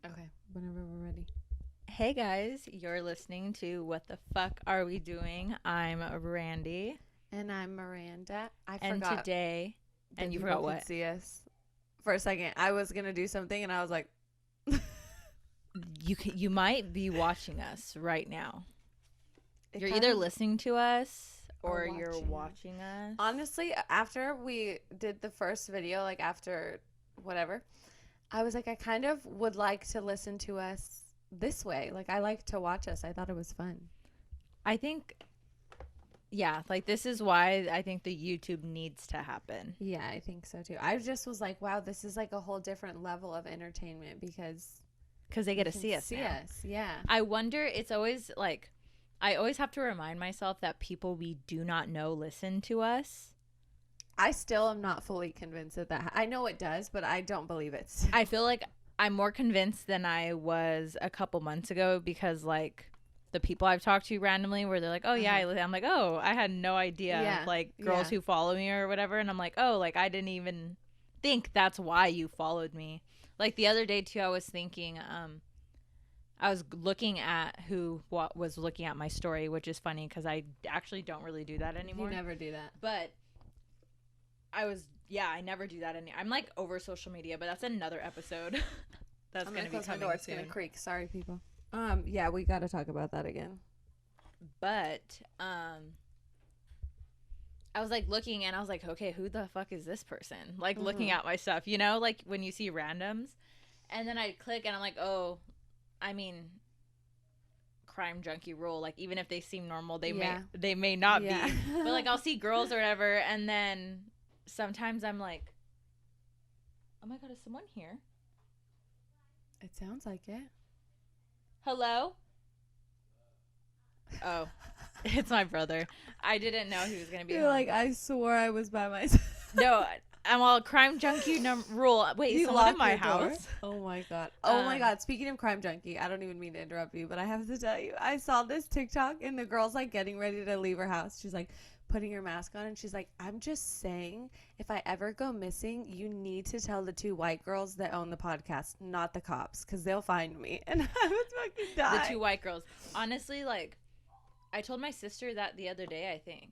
Okay, whenever we're ready. Hey guys, you're listening to What the Fuck Are We Doing? I'm Randie, And I'm Miranda. I and forgot today, and that you people forgot could what? see us. For a second, I was going to do something and I was like, You might be watching us right now. it You're kind either of listening to us or or you're watching us. watching us. Honestly, after we did the first video, like after whatever, I was like, I kind of would like to listen to us this way. Like, I like to watch us. I thought it was fun. I think, yeah, like this is why I think the YouTube needs to happen. Yeah, I think so too. I just was like, wow, this is like a whole different level of entertainment because Because they you get to can see us see now. us. Yeah. I wonder, it's always like, I always have to remind myself that people we do not know listen to us. I still am not fully convinced of that. I know it does, but I don't believe it. Still. I feel like I'm more convinced than I was a couple months ago because like the people I've talked to randomly where they're like, "Oh yeah, I'm like, "Oh, I had no idea." Yeah, Like girls yeah. who follow me or whatever and I'm like, "Oh, like I didn't even think that's why you followed me." Like the other day too I was thinking I was looking at what was looking at my story, which is funny cuz I actually don't really do that You anymore. never do that. But I never do that I'm like over social media, but that's another episode. That's I'm going gonna to be close my coming door. It's soon. gonna creak. Sorry, people. Yeah, we got to talk about that again. But I was like looking and I was like, okay, who the fuck is this person? Like looking at my stuff, you know, like when you see randoms. And then I click and I'm like, oh, I mean, crime junkie rule. Like even if they seem normal, Yeah. they may not Yeah. be. But like I'll see girls or whatever, and then sometimes I'm like, oh my god, is someone here? It sounds like it. Hello? Oh, it's my brother. I didn't know he was gonna be You're home. like, I swore I was by myself. No, I'm all crime junkie rule. Wait, is You someone in lock my your door? house? Oh my god. Oh my Um, god. Speaking of crime junkie, I don't even mean to interrupt you, but I have to tell you, I saw this TikTok and the girl's like getting ready to leave her house. She's like putting her mask on and she's like, I'm just saying, if I ever go missing, you need to tell the two white girls that own the podcast, not the cops, because they'll find me. And I was fucking dying. the two white girls. Honestly, like, I told my sister that the other day. I think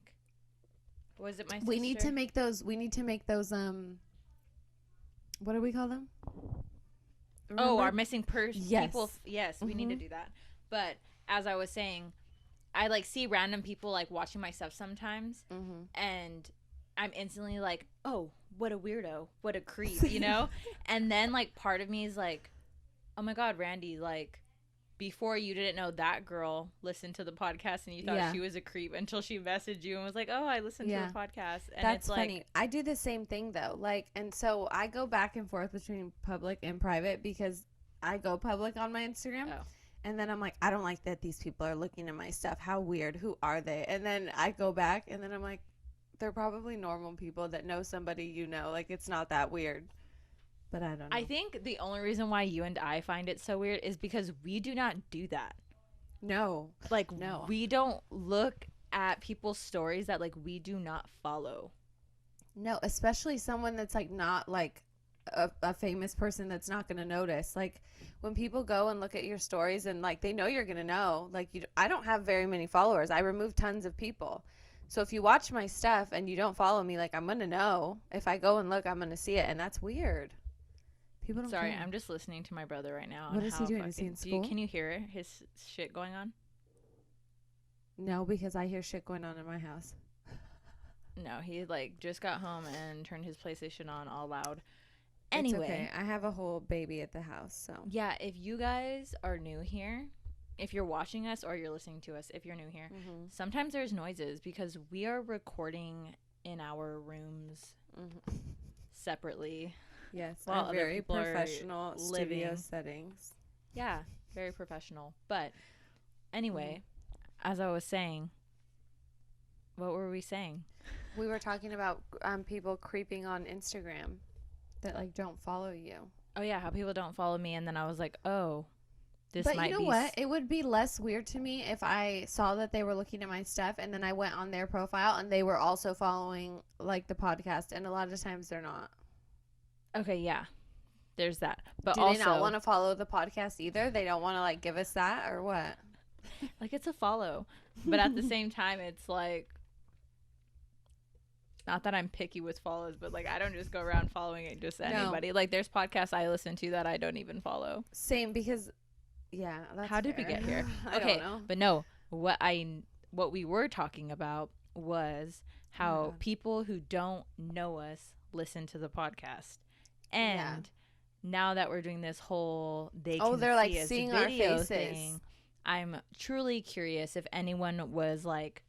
was it my sister? We need to make those. What do we call them? Oh, Remember? our missing Yes. people. Yes, we need to Mhm. do that. But as I was saying, I like see random people like watching my stuff sometimes, Mhm. and I'm instantly like, oh, what a weirdo, what a creep, you know? And then like part of me is like, oh my god, Randie, like before you didn't know that girl listened to the podcast and you thought Yeah. she was a creep until she messaged you and was like, oh, I listened Yeah. to the podcast. And That's it's like, funny. I do the same thing though. Like, and so I go back and forth between public and private because I go public on my Instagram. oh, And then I'm like, I don't like that these people are looking at my stuff. How weird. Who are they? And then I go back and then I'm like, they're probably normal people that know somebody you know. Like, it's not that weird. But I don't know. I think the only reason why you and I find it so weird is because we do not do that. No. Like, No. we don't look at people's stories that like we do not follow. No, especially someone that's like not like a famous person that's not going to notice. Like when people go and look at your stories and like they know you're going to know. Like I don't have very many followers. I remove tons of people. So if you watch my stuff and you don't follow me, like I'm going to know. If I go and look, I'm going to see it, and that's weird. People don't Sorry, care. I'm just listening to my brother right now. What on is he how doing? Is he in school? Can you hear his shit going on? No, because I hear shit going on in my house. No, he like just got home and turned his PlayStation on all loud. It's Anyway, okay. I have a whole baby at the house, so. yeah, if you guys are new here, if you're watching us or you're listening to us, if you're new here, Mm-hmm. sometimes there's noises because we are recording in our rooms Mm-hmm. separately. Yes, While our other very people are professional studio living. settings. Yeah, very professional. But anyway, as I was saying, what were we saying? We were talking about people creeping on Instagram that like don't follow you. Oh yeah, how people don't follow me, and then I was like, oh, this But might you know be what? It would be less weird to me if I saw that they were looking at my stuff and then I went on their profile and they were also following like the podcast, and a lot of times they're not. okay. Yeah, there's that. But do also, they not want to follow the podcast either? They don't want to like give us that or what? like, it's a follow, but at the same time, it's like, not that I'm picky with follows, but like I don't just go around following just anybody. No. Like there's podcasts I listen to that I don't even follow. Same, because that's how did fair. we get here? I don't know. But no, what we were talking about was how people who don't know us listen to the podcast. And now that we're doing this whole they're like seeing our faces thing, I'm truly curious if anyone was like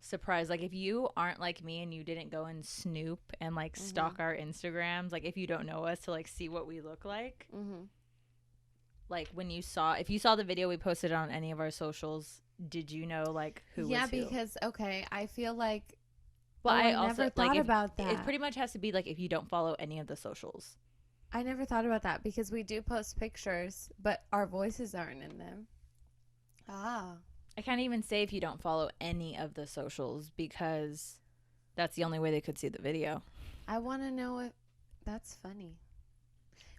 surprised. Like if you aren't like me and you didn't go and snoop and like stalk our Instagrams, like if you don't know us to like see what we look like, like if you saw the video we posted on any of our socials, did you know like who was who? Because I feel like I also never thought about that. It pretty much has to be like if you don't follow any of the socials. I never thought about that because we do post pictures, but our voices aren't in them. I can't even say if you don't follow any of the socials because that's the only way they could see the video. I want to know if that's funny.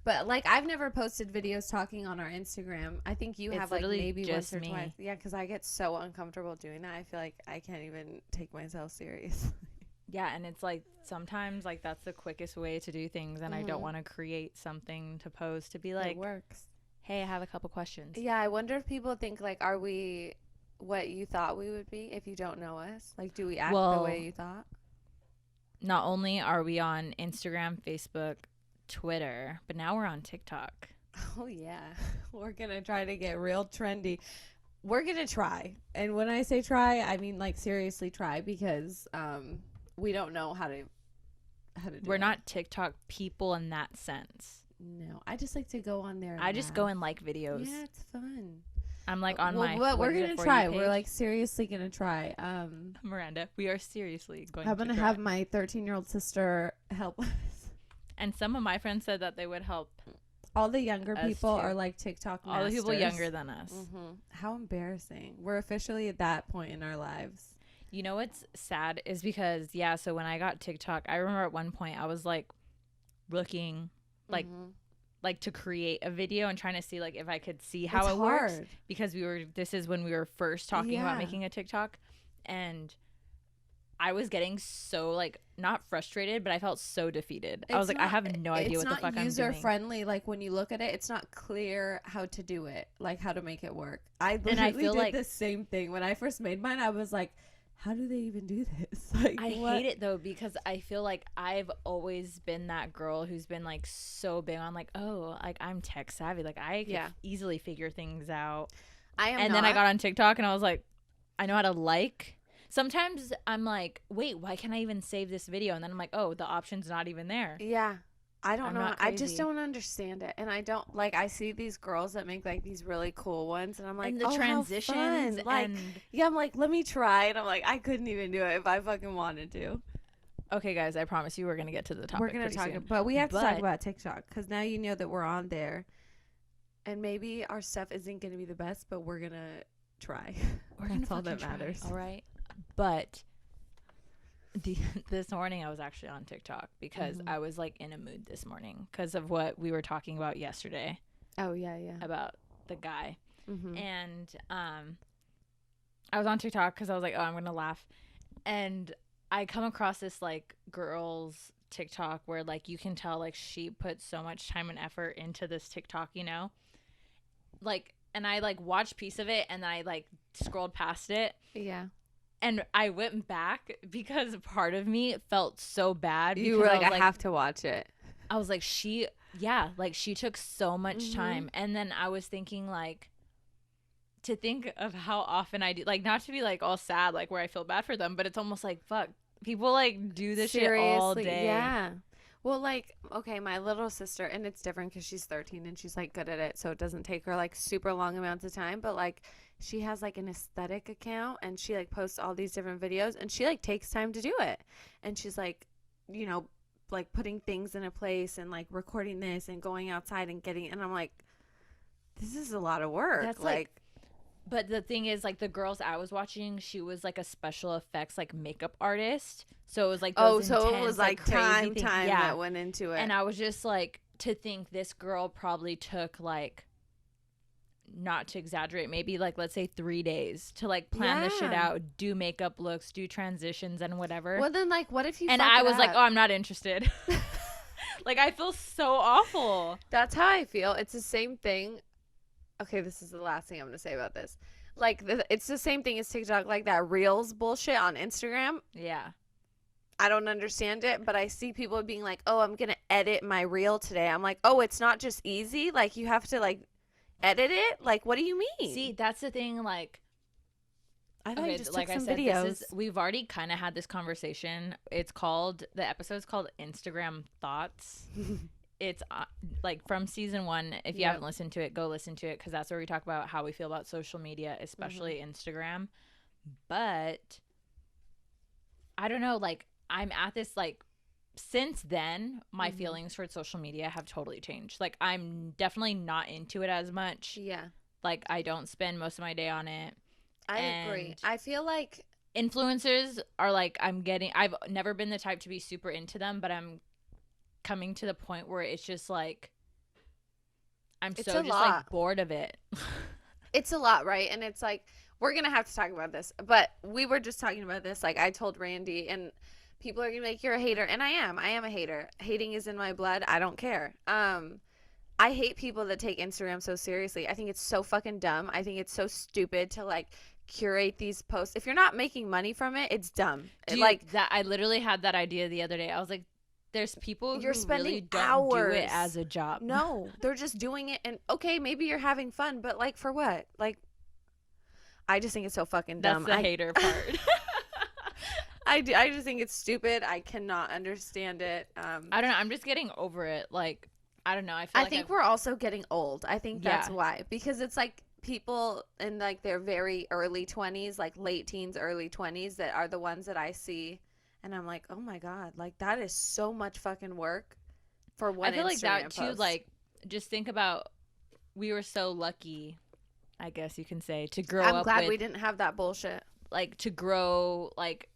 But like I've never posted videos talking on our Instagram. I think you have like maybe once or twice. Yeah, because I get so uncomfortable doing that. I feel like I can't even take myself serious. Yeah, and it's like sometimes like that's the quickest way to do things, and I don't want to create something to post to be like, it works. Hey, I have a couple questions. Yeah, I wonder if people think like, are we what you thought we would be if you don't know us? Like, do we act the way you thought? Not only are we on Instagram, Facebook, Twitter, but now we're on TikTok. Oh yeah, we're gonna try to get real trendy. We're gonna try, and when I say try, I mean like seriously try, because we don't know how to do we're not TikTok people in that sense. No, I just like to go on there. I just go and like videos. Yeah, it's fun. I'm like on my. But we're gonna try. We're like seriously gonna try. Miranda, we are seriously going. I'm gonna have my 13-year-old sister help us. And some of my friends said that they would help. All the younger people are like TikTok masters. All the people younger than us. How embarrassing. We're officially at that point in our lives. You know what's sad is because, so when I got TikTok, I remember at one point I was like looking like to create a video and trying to see like if I could see how it works. Because this is when we were first talking about making a TikTok. And I was getting so like not frustrated, but I felt so defeated. I was like, I have no idea what the fuck I'm doing. It's not user friendly. Like when you look at it, it's not clear how to do it, like how to make it work. I literally did the same thing when I first made mine. I was like, how do they even do this? Like, I hate it though, because I feel like I've always been that girl who's been like so big on like, oh, like I'm tech savvy, like I can easily figure things out. Then I got on TikTok and I was like, I know how to like. Sometimes I'm like, wait, why can't I even save this video? And then I'm like, oh, the option's not even there. Yeah. I don't know. I just don't understand it. And I don't like, I see these girls that make like these really cool ones. And I'm like, and the transitions. Like, I'm like, let me try. And I'm like, I couldn't even do it if I fucking wanted to. Okay, guys, I promise you we're going to get to the topic. We're going to talk, but we have to talk about TikTok because now you know that we're on there. And maybe our stuff isn't going to be the best, but we're going to try. That's all that matters. All right. But this morning I was actually on TikTok because I was like in a mood this morning because of what we were talking about yesterday. Oh yeah, about the guy. And I was on TikTok because I was like, oh, I'm gonna laugh, and I come across this like girl's TikTok where like you can tell like she put so much time and effort into this TikTok, you know, like, and I like watched a piece of it and I like scrolled past it. Yeah. And I went back because part of me felt so bad. You were like, I have to watch it. I was like, she took so much time. And then I was thinking like, to think of how often I do, like, not to be like all sad, like where I feel bad for them, but it's almost like, fuck, people like do this shit all day. Yeah. Well, like, okay, my little sister, and it's different because she's 13 and she's like good at it. So it doesn't take her like super long amounts of time, but like, she has like an aesthetic account and she like posts all these different videos and she like takes time to do it. And she's like, you know, like putting things in a place and like recording this and going outside and getting, and I'm like, this is a lot of work. That's like but the thing is, like, the girls I was watching, she was like a special effects like makeup artist. So it was like those so intense, it was like time that went into it. And I was just like, to think this girl probably took like, not to exaggerate, maybe like let's say 3 days to like plan this shit out, do makeup looks, do transitions and whatever. Well, then like what if you and fuck I it was like, up? oh, I'm not interested. Like, I feel so awful. That's how I feel. It's the same thing. Okay, this is the last thing I'm going to say about this. Like, it's the same thing as TikTok, like that Reels bullshit on Instagram. Yeah. I don't understand it, but I see people being like, oh, I'm going to edit my Reel today. I'm like, oh, it's not just easy? Like, you have to, like, edit it? Like, what do you mean? See, that's the thing, like, I thought okay, you just like took I some said, videos. We've already kind of had this conversation. The episode's called Instagram Thoughts. It's like from season 1. If you haven't listened to it, go listen to it, because that's where we talk about how we feel about social media, especially Instagram. But I don't know, like, I'm at this, like, since then, my feelings towards social media have totally changed. Like, I'm definitely not into it as much. Yeah. Like, I don't spend most of my day on it. I agree. I feel like influencers are like, I've never been the type to be super into them, but I'm coming to the point where it's just like, I'm so just like bored of it. It's a lot, right? And it's like, we're going to have to talk about this, but we were just talking about this. Like, I told Randie, and people are going to be like, you're a hater. And I am a hater. Hating is in my blood. I don't care. I hate people that take Instagram so seriously. I think it's so fucking dumb. I think it's so stupid to like curate these posts. If you're not making money from it, it's dumb. Dude, like that, I literally had that idea the other day. I was like, there's people you're who spending really don't hours. do it as a job. No, they're just doing it, and okay, maybe you're having fun, but like for what? Like, I just think it's so fucking dumb. That's the hater part. I just think it's stupid. I cannot understand it. I don't know. I'm just getting over it. Like, I don't know. I think we're also getting old. I think that's why, because it's like people in like their very early 20s, like late teens, early 20s, that are the ones that I see, and I'm like, oh my god, like that is so much fucking work for one. I feel like that post. too. Like, just think about, we were so lucky, I guess you can say, to grow up. I'm glad we didn't have that bullshit. Like, to grow like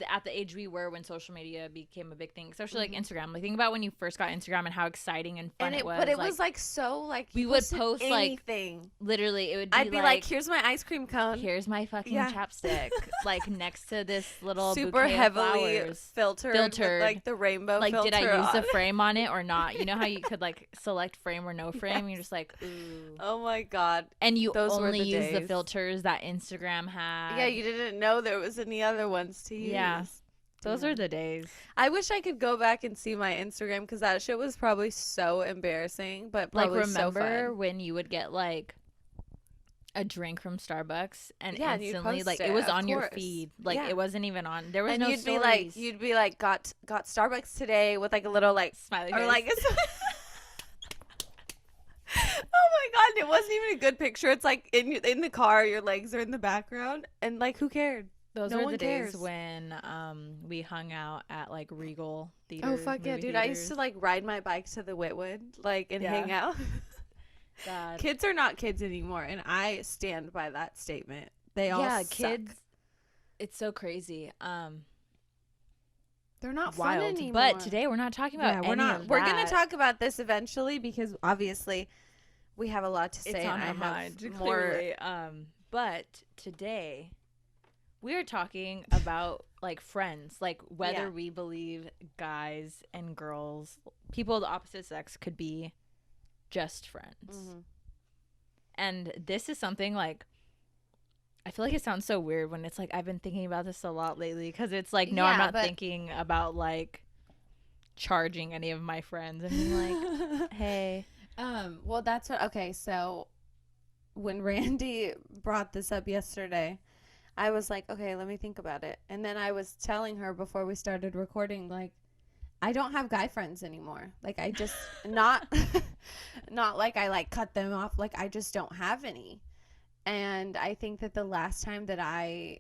at the age we were when social media became a big thing, especially like Instagram. Like, think about when you first got Instagram and how exciting and fun it was. But it was like so like we would post anything. Like literally, it would be I'd be like, here's my ice cream cone. Here's my fucking chapstick. Like next to this little super bouquet heavily of flowers. filtered with, like the rainbow. Like, filter did I use on the frame on it or not? You know how you could like select frame or no frame. You're just like, ooh. Oh my god. And you only use the filters that Instagram had. Yeah, you didn't know there was any other ones to use. Yeah. Those are the days. I wish I could go back and see my Instagram, because that shit was probably so embarrassing, but probably like, remember so fun. when you would get like a drink from Starbucks and instantly and like it was on your feed, like it wasn't even on. There was no stories. You'd be like, got Starbucks today, with like a little like smiley or face. like. Oh my god! It wasn't even a good picture. It's like in the car, your legs are in the background, and like, who cared? Those were the days when we hung out at like Regal theaters. Oh fuck yeah, dude! I used to like ride my bike to the Whitwood, like, and hang out. God. Kids are not kids anymore, and I stand by that statement. They all suck. Kids. It's so crazy. They're not wild fun anymore. But today we're not talking about. We're not. We're gonna talk about this eventually, because obviously we have a lot to say. It's on our mind, clearly. But today we are talking about like friends, like whether we believe guys and girls, people of the opposite sex, could be just friends. And this is something like, I feel like it sounds so weird when it's like, I've been thinking about this a lot lately, because it's like, no, I'm not thinking about like charging any of my friends and being like, hey. Well, that's what. Okay, so when Randie brought this up yesterday, I was like, okay, let me think about it. And then I was telling her before we started recording, like, I don't have guy friends anymore. Like, I just not like I like cut them off. Like, I just don't have any. And I think that the last time that I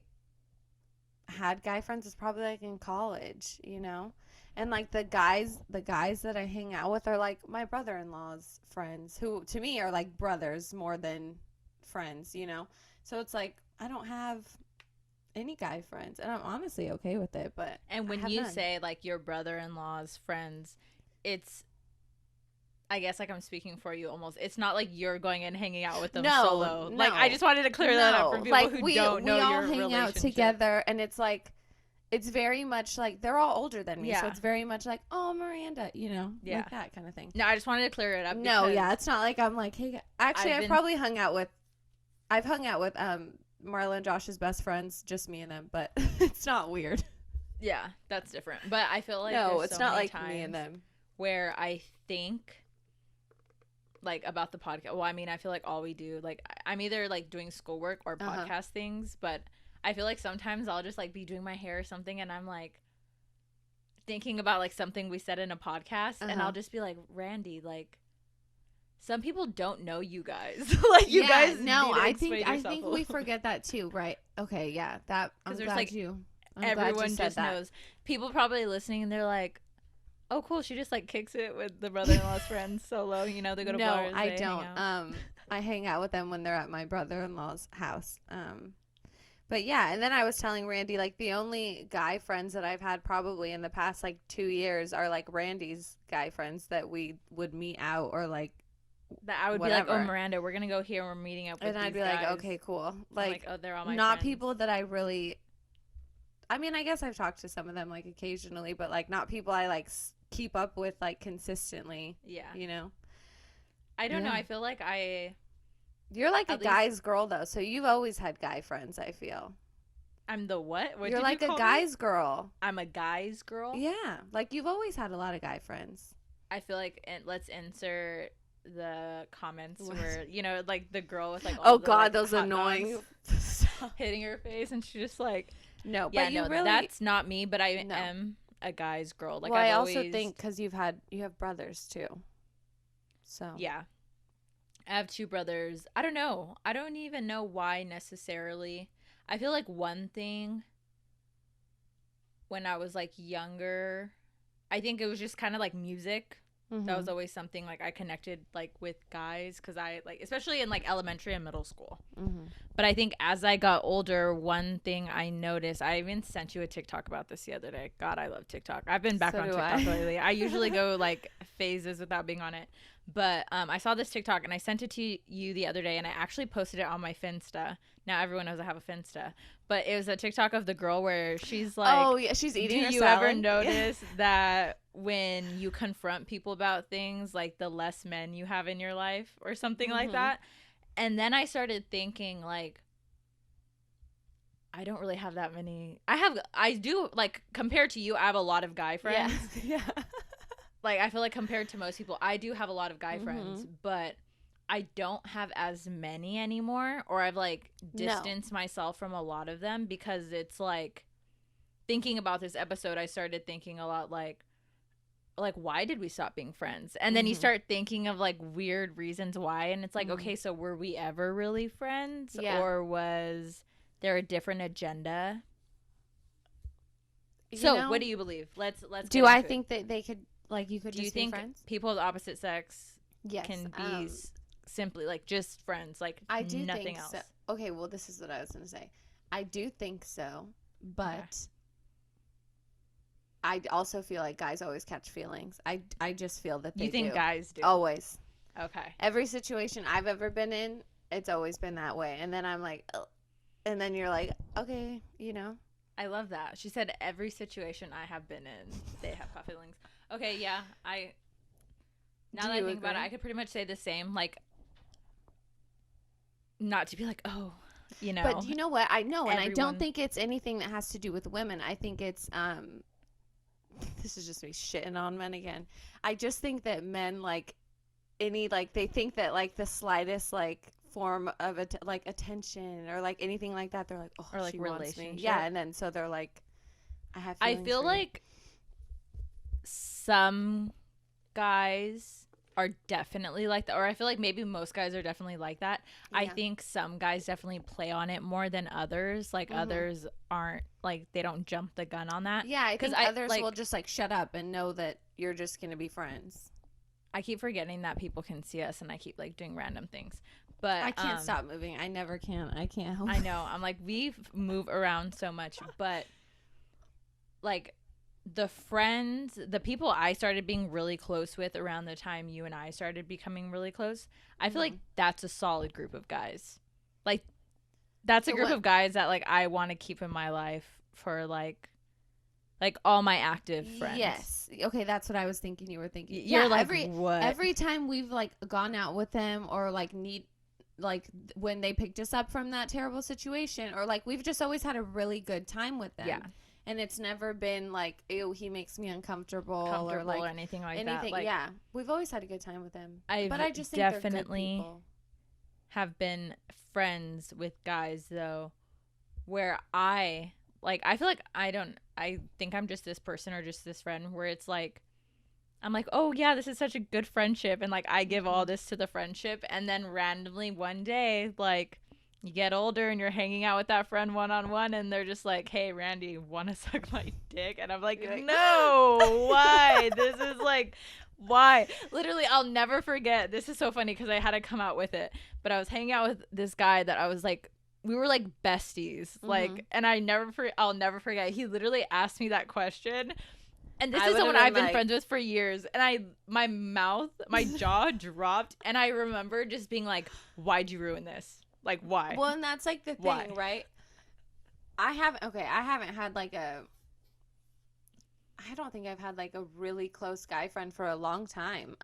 had guy friends is probably like in college, you know? And like the guys that I hang out with are like my brother-in-law's friends, who to me are like brothers more than friends, you know? So it's like, I don't have any guy friends, and I'm honestly okay with it. But and when you say like your brother-in-law's friends, it's, I guess like I'm speaking for you almost. It's not like you're going and hanging out with them No, solo. no. Like I just wanted to clear that up for people Like who we don't know all your hang out relationship. together, and it's like it's very much like they're all older than me, so Yeah. it's very much like, oh, Miranda, you know, Yeah. like that kind of thing. No, I just wanted to clear it up. No, because yeah, it's not like I'm like, hey, actually, I've hung out with Marla and Josh's best friends, just me and them, but it's not weird. Yeah, that's different. But I feel like No, there's it's so not many like me and times them. where I think like about the podcast. Well, I mean, I feel like all we do, like I'm either like doing schoolwork or podcast things, but I feel like sometimes I'll just like be doing my hair or something, and I'm like thinking about like something we said in a podcast, and I'll just be like, Randie, like some people don't know you guys. Like you guys. No, I think we forget that too, right? Okay, yeah, that I'm glad like, I'm everyone glad you said just that. knows. People probably listening, and they're like, oh, cool. She just like kicks it with the brother-in-law's friends solo. You know, they go to bars. No, I they don't. hang out. I hang out with them when they're at my brother-in-law's house. But yeah, and then I was telling Randie, like, the only guy friends that I've had probably in the past like 2 years are like Randie's guy friends that we would meet out, or like that I would whatever. be like, oh, Miranda, we're gonna go here. We're meeting up with and these I'd be guys. like, okay, cool. Like, oh, they're all my not friends. people that I really. I mean, I guess I've talked to some of them like occasionally, but like not people I like keep up with like consistently. Yeah. You know. I don't know. I feel like You're like a At guy's girl though, so you've always had guy friends. I feel. I'm the what? What You're did like you a call guy's me? girl. I'm a guy's girl. Yeah, like you've always had a lot of guy friends. I feel like let's insert the comments where like the girl with like all oh the, god, like, those hot annoying dogs hitting her face, and she just like no, yeah, but you no, really that's not me. But I am a guy's girl. Like well, I've I also always, think because you have brothers too. So yeah, I have 2 brothers. I don't know. I don't even know why necessarily. I feel like one thing when I was like younger, I think it was just kind of like music. That was always something like I connected like with guys, because I like, especially in like elementary and middle school. But I think as I got older, one thing I noticed, I even sent you a TikTok about this the other day. God, I love TikTok. I've been back on TikTok lately. I usually go like phases without being on it. But I saw this TikTok and I sent it to you the other day, and I actually posted it on my Finsta. Now everyone knows I have a Finsta. But it was a TikTok of the girl where she's like, oh yeah, she's eating her do you salad. ever notice that when you confront people about things, like the less men you have in your life or something like that? And then I started thinking, like, I don't really have that many. I do, like, compared to you, I have a lot of guy friends. Yeah. Like, I feel like compared to most people, I do have a lot of guy friends, but I don't have as many anymore, or I've, like, distanced myself from a lot of them, because it's, like, thinking about this episode, I started thinking a lot, like, why did we stop being friends? And then you start thinking of like weird reasons why, and it's like, okay, so were we ever really friends, or was there a different agenda? What do you believe? Let's do I think that they could, like, you could do you just be think friends? people of the opposite sex Yes, can be simply like just friends, like I do nothing think else? so. Okay, well, this is what I was going to say. I do think so, but I also feel like guys always catch feelings. I just feel that they do. You think guys do? Always. Okay. Every situation I've ever been in, it's always been that way. And then I'm like, ugh. And then you're like, okay, you know. I love that. She said every situation I have been in, they have caught feelings. Okay, yeah. Now that I think about it, I could pretty much say the same. Like, not to be like, oh, you know. But you know what? I know, and I don't think it's anything that has to do with women. I think it's this is just me shitting on men again. I just think that men, like, they think that, like, the slightest, like, form of like attention or like anything like that, they're like, oh, or like, she wants me. Yeah, and then so they're like, I feel like some guys are definitely like that, or I feel like maybe most guys are definitely like that. Yeah. I think some guys definitely play on it more than others. Like others aren't, like, they don't jump the gun on that. Yeah, I think others will just like shut up and know that you're just gonna be friends. I keep forgetting that people can see us, and I keep like doing random things. But I can't stop moving. I never can. I can't help. I know. I'm like, we move around so much, but like the people I started being really close with around the time you and I started becoming really close, I feel like that's a solid group of guys. Like, that's a group of guys that, like, I want to keep in my life for, like all my active friends. Yes. Okay, that's what I was thinking you were thinking. You're like, what? Every time we've, like, gone out with them or, like, when they picked us up from that terrible situation, or, like, we've just always had a really good time with them. Yeah. And it's never been like, ew, he makes me uncomfortable or like anything like that. Like, yeah, we've always had a good time with them. But I just think definitely have been friends with guys though, where I feel like I think I'm just this person or just this friend where it's like, I'm like, oh yeah, this is such a good friendship, and like I give all this to the friendship, and then randomly one day, like, you get older and you're hanging out with that friend one-on-one and they're just like, hey, Randie, want to suck my dick? And I'm like, no, why? This is like, why? Literally, I'll never forget. This is so funny because I had to come out with it. But I was hanging out with this guy that I was like, we were like besties. Like, and I'll never forget. He literally asked me that question. And this is someone I've been friends with for years. And my jaw dropped. And I remember just being like, why'd you ruin this? Like, why? Well, and that's like the thing, right? I haven't had like I don't think I've had like a really close guy friend for a long time.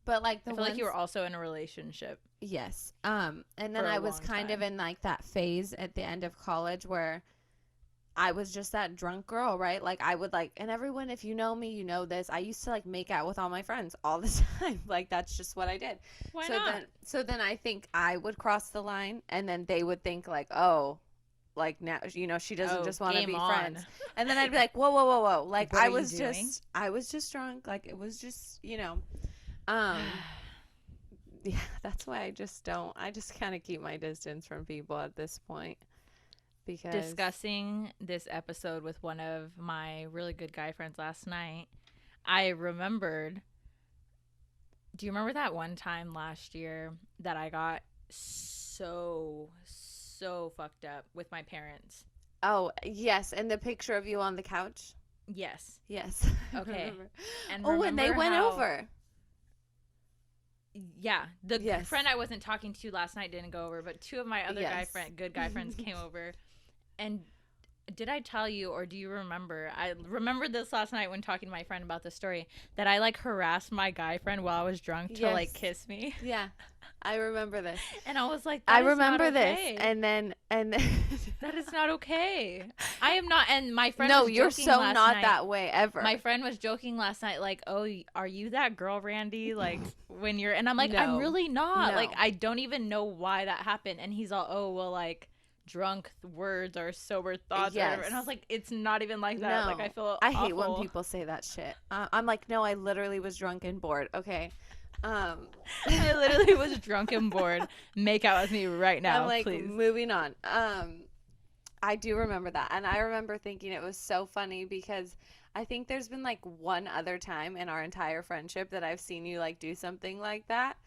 But like I feel like you were also in a relationship. Yes. And then I was kind of in like that phase at the end of college where I was just that drunk girl, right? Like I would like, and everyone, if you know me, you know this. I used to like make out with all my friends all the time. Like that's just what I did. Why not? So then I think I would cross the line, and then they would think like, oh, like now, you know, she doesn't just want to be friends. And then I'd be like, whoa, whoa, whoa, whoa. Like I was just drunk. Like it was just, you know, yeah, that's why I just kind of keep my distance from people at this point. Because discussing this episode with one of my really good guy friends last night, I remembered, do you remember that one time last year that I got so fucked up with my parents? Oh, yes. And the picture of you on the couch? Yes. Okay. And when they went over. Yeah. The friend I wasn't talking to last night didn't go over, but two of my other good guy friends came over. And did I tell you, or do you remember? I remembered this last night when talking to my friend about the story, that I like harassed my guy friend while I was drunk to like kiss me. Yeah, I remember this. And I was like, I remember this, and then that is not okay. I am not. And my friend, no, you're so not that way ever. My friend was joking last night, like, oh, are you that girl, Randie? Like when you're, and I'm like, I'm really not. Like I don't even know why that happened. And he's all, oh, well, like, drunk words or sober thoughts or whatever. And I was like, it's not even like that. Like I hate when people say that shit. I'm like, no, I literally was drunk and bored. Okay. I literally was drunk and bored. Make out with me right now, I'm like, please. Moving on. I do remember that, and I remember thinking it was so funny because I think there's been like one other time in our entire friendship that I've seen you like do something like that.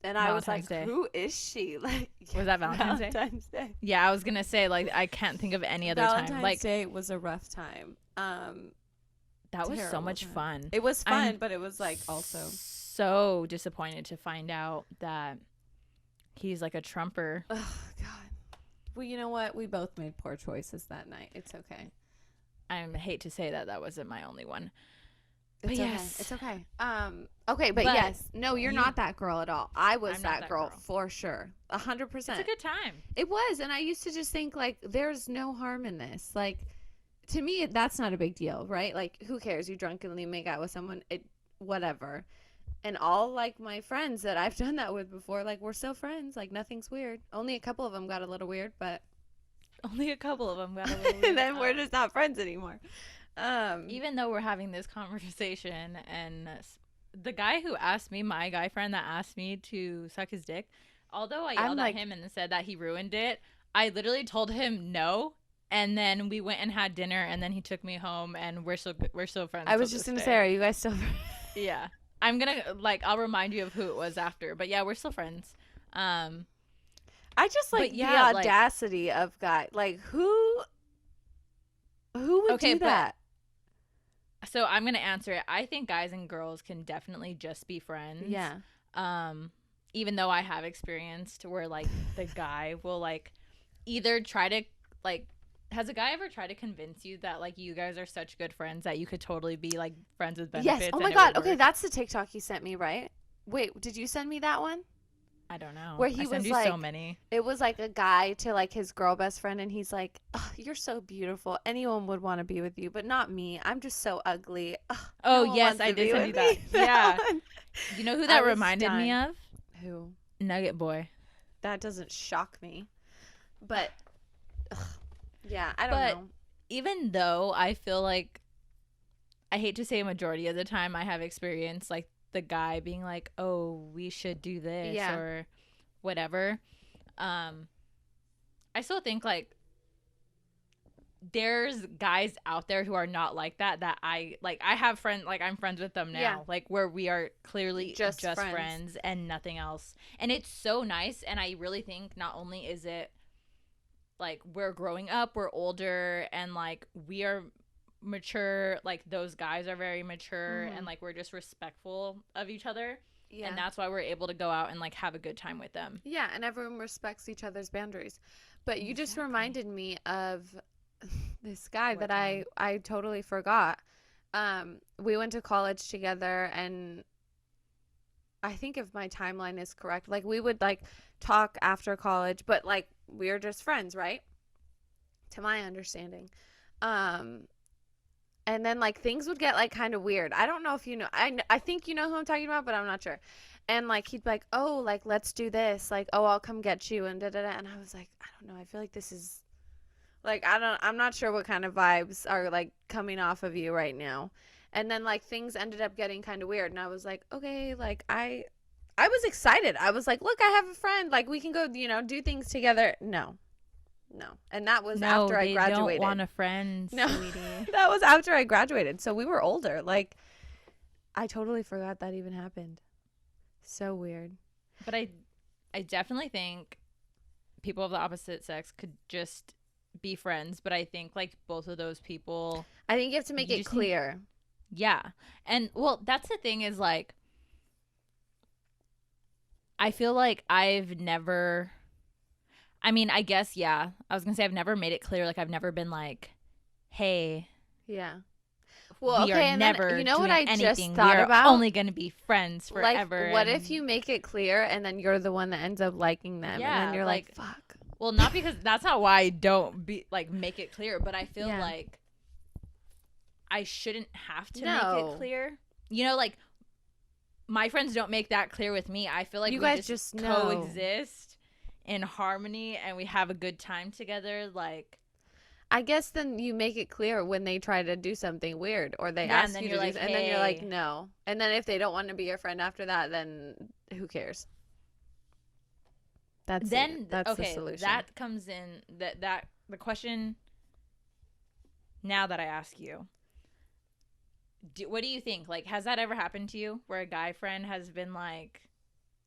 And I was like, who is she? Like, was that Valentine's Day? Yeah, I was gonna say, like, I can't think of any other time. Valentine's Day was a rough time. That was so much fun. It was fun, but it was like also so disappointed to find out that he's like a Trumper. Oh God. Well, you know what? We both made poor choices that night. It's okay. I hate to say that wasn't my only one. It's okay. It's okay. Okay, but yes. No, you're not that girl at all. I'm that girl for sure. 100%. It's a good time. It was. And I used to just think, like, there's no harm in this. Like, to me, that's not a big deal, right? Like, who cares? You drunkenly make out with someone, whatever. And all, like, my friends that I've done that with before, like, we're still friends. Like, nothing's weird. Only a couple of them got a little weird, but. Only a couple of them got a little weird. And then we're just not friends anymore. Even though we're having this conversation, and the guy who asked me, my guy friend that asked me to suck his dick, although I yelled at him and said that he ruined it, I literally told him no, and then we went and had dinner, and then he took me home, and we're still friends. I was just gonna say, are you guys still friends? Yeah, I'm gonna I'll remind you of who it was after, but yeah, we're still friends. I just like the audacity of guy, like who would do that? So I'm gonna answer it. I think guys and girls can definitely just be friends. Yeah. Even though I have experienced where like the guy will like either try to like, has a guy ever tried to convince you that like you guys are such good friends that you could totally be like friends with benefits? Yes. Oh my and it God. would Okay, work? that's the TikTok you sent me, right? Wait, did you send me that one? I don't know. Where he I was send you like, so many. it was like a guy to like his girl best friend, and he's like, "Ugh, you're so beautiful. Anyone would want to be with you, but not me. I'm just so ugly. Ugh, Oh no one yes, wants I to did be send you with that. me." Yeah. one. You know who I that was reminded me dying. of? Who? Nugget Boy. That doesn't shock me, but ugh, yeah, I don't But know. even though I feel like, I hate to say a majority of the time I have experienced like the guy being like, "Oh, we should do this," Yeah. or whatever. I still think like there's guys out there who are not like that, that I like. I have friends, like I'm friends with them now, Yeah. like where we are clearly Just just friends. friends and nothing else. And it's so nice. And I really think not only is it like we're growing up, we're older, and like we are mature, like those guys are very mature, Mhm. and like we're just respectful of each other. Yeah. And that's why we're able to go out and like have a good time with them. Yeah, and everyone respects each other's boundaries. But you just Exactly. reminded me of this guy What that I totally forgot. We went to college together, and I think if my timeline is correct, like we would like talk after college, but like we were just friends, right? To my understanding. Um and then like things would get like kind of weird. I don't know if you know. I think you know who I'm talking about, but I'm not sure. And like he'd be like, "Oh, like let's do this." Like, "Oh, I'll come get you," and da da da. And I was like, "I don't know. I feel like this is like I'm not sure what kind of vibes are like coming off of you right now." And then like things ended up getting kind of weird, and I was like, "Okay, like I was excited. I was like, "Look, I have a friend. Like we can go, do things together." No. No. And that was No, after I they graduated. don't want a friend, No. sweetie. That was after I graduated. So we were older. Like I totally forgot that even happened. So weird. But I definitely think people of the opposite sex could just be friends. But I think like both of those people, I think you have to make You it just need- clear. yeah. And well, that's the thing is like, I feel like I've never, I mean, I guess, yeah. I was going to say I've never made it clear. Like I've never been like, hey, Yeah. Well, we okay, are and never then you know what doing I just anything. thought we are about? only going to be friends Like, forever. what and- if you make it clear and then you're the one that ends up liking them, and Yeah, then you're like, like- fuck. Well, not because that's not why I don't be like make it clear, but I feel Yeah. like I shouldn't have to make No. it clear. You know, like my friends don't make that clear with me. I feel like You we guys just know. coexist in harmony and we have a good time together. Like, I guess then you make it clear when they try to do something weird or they Yeah, and ask then you you're to like, do, and then you're like, "Hey." no. And then if they don't want to be your friend after that, then who cares? That's then that's okay, the solution. that comes in that the question. Now that I ask you, what do you think? Like, has that ever happened to you, where a guy friend has been like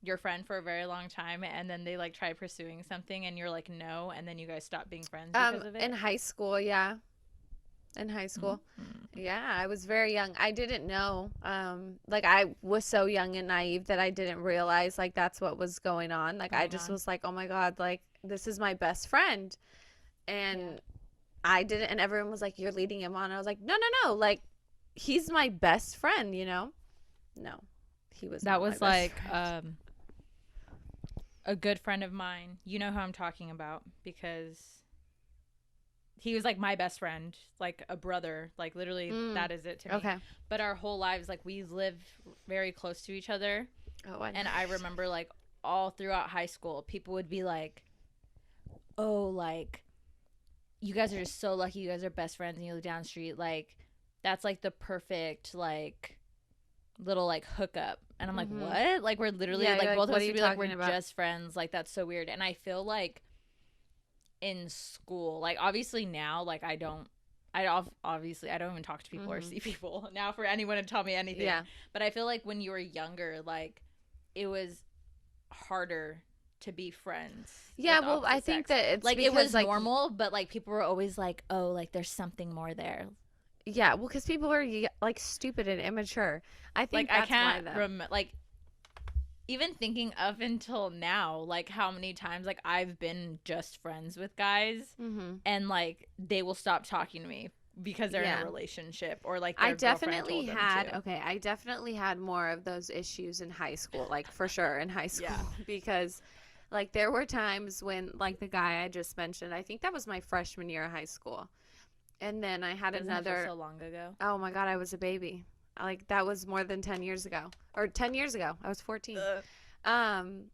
your friend for a very long time, and then they like try pursuing something, and you're like no, and then you guys stop being friends because of it? In high school, yeah. In high school. Yeah, I was very young. I didn't know. Like I was so young and naive that I didn't realize like that's what was going on. Like I just was like, "Oh my God, like this is my best friend." And Yeah. I didn't, and everyone was like, "You're leading him on." I was like, "No, no, no. Like he's my best friend, you know?" No. He was That not my was best like friend. a good friend of mine. You know who I'm talking about, because he was like my best friend, like a brother, like literally that is it to me. Okay. But our whole lives, like we live very close to each other. Oh, And I remember like all throughout high school, people would be like, "Oh, like you guys are just so lucky. You guys are best friends and you live down the street. Like that's like the perfect like little like hookup." And I'm like, "What?" Like we're literally Yeah, like you're like, both of "What us are would you be like, talking we're about?" just friends. Like that's so weird. And I feel like in school, like obviously now, like obviously I don't even talk to people or see people now for anyone to tell me anything. Yeah. But I feel like when you were younger, like it was harder to be friends. Yeah, with well, I opposite think sex. that it's like because it was like normal, but like people were always like, "Oh, like there's something more there." Yeah, well, because people are like stupid and immature. I think Like I that's can't why though. like even thinking up until now, like how many times like I've been just friends with guys Mm-hmm. and like they will stop talking to me because they're in a Yeah. relationship or like I their girlfriend definitely told them had, to. okay, I definitely had more of those issues in high school, like for sure in high school, Yeah. because like there were times when like the guy I just mentioned, I think that was my freshman year of high school. And then I had Doesn't it feel another, so long ago? oh my God, I was a baby. Like that was more than 10 years ago or 10 years ago. I was 14. Ugh. Um,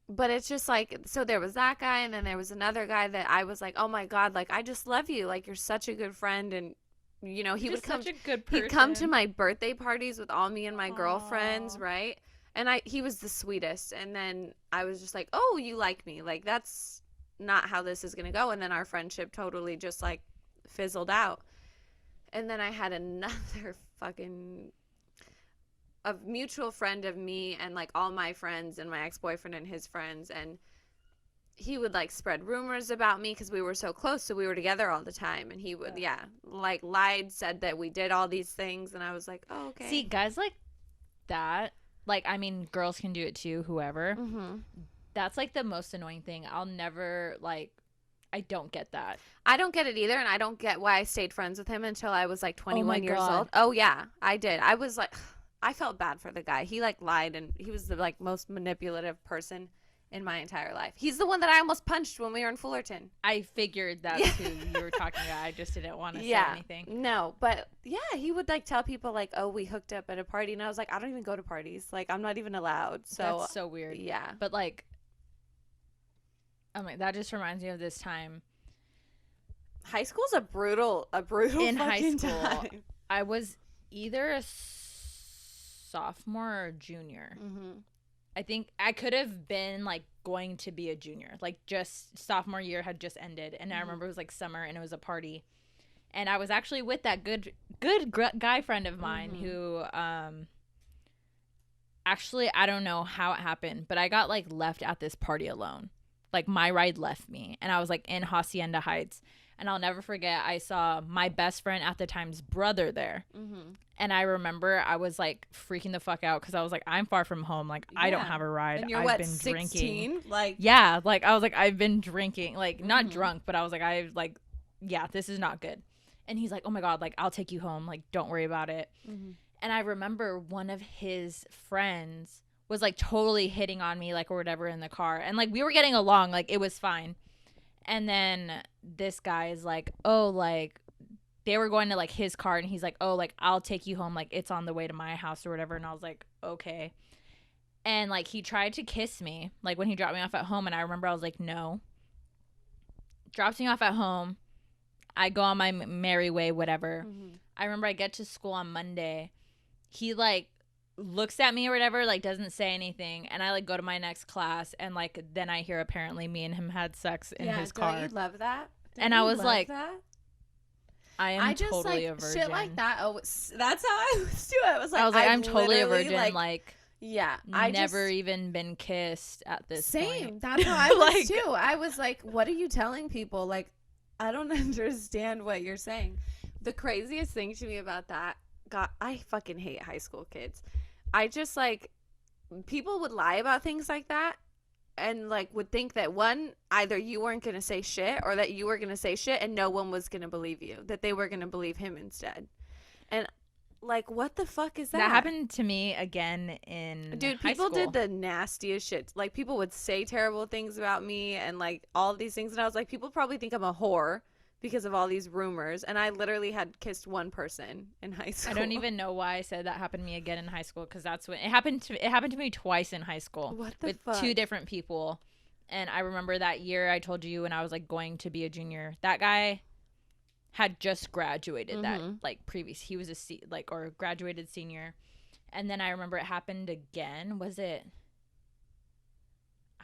but it's just like, so there was that guy, and then there was another guy that I was like, oh my God, like I just love you. Like you're such a good friend. And you know, he would Just come such a good person. he'd come to my birthday parties with all me and my girlfriends, Aw. right? And he was the sweetest. And then I was just like, "Oh, you like me." Like that's not how this is going to go. And then our friendship totally just like fizzled out. And then I had another fucking a mutual friend of me and like all my friends and my ex-boyfriend and his friends, and he would like spread rumors about me because we were so close, so we were together all the time, and he would like lied, said that we did all these things, and I was like, oh, okay. See, guys like that, like I mean girls can do it too, whoever. Mm-hmm. That's like the most annoying thing. I'll never like I don't get that. I don't get it either, and I don't get why I stayed friends with him until I was like 21 years God. old. Oh yeah, I did. I was like, I felt bad for the guy. He like lied, and he was the like most manipulative person in my entire life. He's the one that I almost punched when we were in Fullerton. I figured that's Yeah. who you were talking about. I just didn't want to say Yeah. anything. No, but yeah, he would like tell people like, "Oh, we hooked up at a party," and I was like, "I don't even go to parties. Like, I'm not even allowed." So That's so weird. yeah, But like I mean, that just reminds me of this time high school's a brutal in high fucking school. time. I was either a sophomore or a junior. Mm-hmm. I think I could have been like going to be a junior. Like just sophomore year had just ended, and I remember it was like summer and it was a party. And I was actually with that good guy friend of mine who actually I don't know how it happened, but I got like left at this party alone. Like my ride left me, and I was like in Hacienda Heights, and I'll never forget I saw my best friend at the time's brother there. Mm-hmm. And I remember I was like freaking the fuck out because I was like, I'm far from home. Like, I don't Yeah. have a ride. And you're I've what, been 16? drinking. Like, Yeah. Like, I was like, I've been drinking. Like, not Mhm. drunk, but I was like, yeah, this is not good. And he's like, oh my God, like, I'll take you home. Like, don't worry about it. Mm-hmm. And I remember one of his friends was like totally hitting on me, like, or whatever in the car. And like, we were getting along. Like, it was fine. And then this guy is like, oh, like, they were going to like his car, and he's like, oh, like I'll take you home, like it's on the way to my house or whatever. And I was like, okay. And like he tried to kiss me like when he dropped me off at home, and I remember I was like, no. Drops me off at home, I go on my merry way, whatever. Mm-hmm. I remember I get to school on Monday, he like looks at me or whatever, like doesn't say anything, and I like go to my next class, and like then I hear apparently me and him had sex in his car. Don't you love that? And I was love like, that? I am just totally like a virgin. shit like that. Oh, that's how I was too. I was like, I'm totally a literally, virgin. Like, yeah, I I never just, even been kissed at this same. point. That's how I was Like- too. I was like, what are you telling people? Like, I don't understand what you're saying. The craziest thing to me about that, God, I fucking hate high school kids. I just like, people would lie about things like that, and like would think that one, either you weren't gonna say shit, or that you were gonna say shit and no one was gonna believe you, that they were gonna believe him instead. And like, what the fuck is that? That happened to me again in Dude, high people school. did the nastiest shit. Like, people would say terrible things about me and like all of these things, and I was like, people probably think I'm a whore because of all these rumors, and I literally had kissed one person in high school. I don't even know why I said that happened to me again in high school, because that's when it happened to me twice in high school. What the with fuck? two different people. And I remember that year I told you when I was like going to be a junior, that guy had just graduated that like previous, he was or graduated senior. And then I remember it happened again. Was it,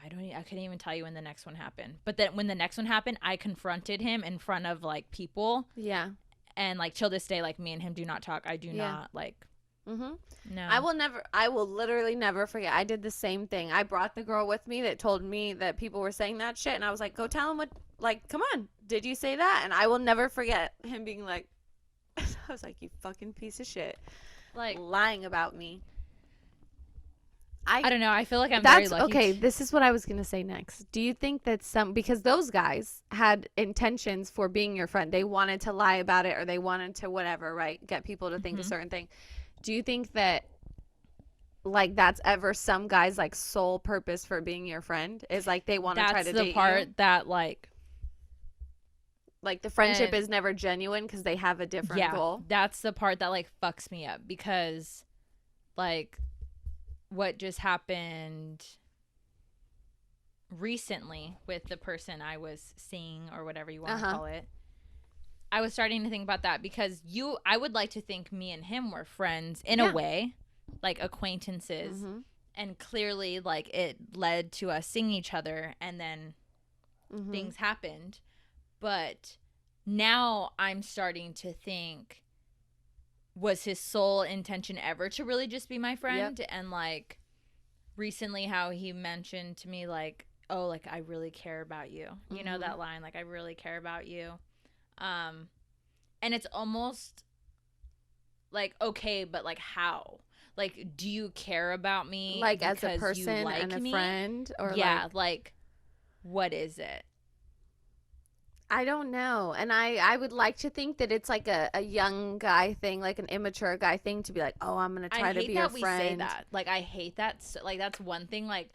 I couldn't even tell you when the next one happened. But then when the next one happened, I confronted him in front of like people. Yeah. And like till this day, like me and him do not talk. I do not like. Mm-hmm. No. I will literally never forget. I did the same thing. I brought the girl with me that told me that people were saying that shit, and I was like, go tell him what, like, come on, did you say that? And I will never forget him being like, I I was like, you fucking piece of shit. Like, lying about me. I don't know. I feel like I'm very lucky. Okay, this is what I was going to say next. Do you think that because those guys had intentions for being your friend. They wanted to lie about it or they wanted to whatever, right? Get people to think a certain thing. Do you think that like that's ever some guys like sole purpose for being your friend is like they want to try to date you? That's the part that like the friendship is never genuine because they have a different goal. That's the part that like fucks me up because like what just happened recently with the person I was seeing or whatever you want to call it. I was starting to think about that because I would like to think me and him were friends in a way, like acquaintances. And clearly like it led to us seeing each other and then things happened. But now I'm starting to think, was his sole intention ever to really just be my friend? And like recently how he mentioned to me like, oh, like I really care about you. You know that line, like I really care about you. And it's almost like, okay, but like how? Like, do you care about me like as a person and a friend? Or like what is it? I don't know. And I would like to think that it's like a young guy thing, like an immature guy thing to be like, oh, I'm going to try to be your friend. I hate that we say that. Like, I hate that. So, like, that's one thing. Like,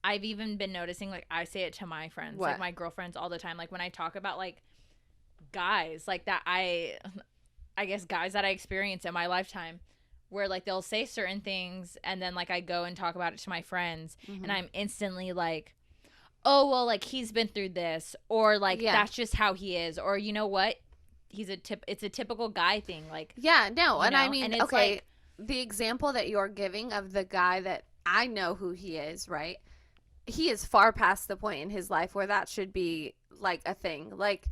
I've even been noticing, like, I say it to my friends, like my girlfriends all the time. Like, when I talk about, like, guys, like that I guess guys that I experience in my lifetime where, like, they'll say certain things and then, like, I go and talk about it to my friends and I'm instantly like, oh, well, like, he's been through this, or, like, that's just how he is, or, you know what, it's a typical guy thing, like. Yeah, no, and I mean, and okay, like, the example that you're giving of the guy that I know who he is, right, he is far past the point in his life where that should be, like, a thing, like.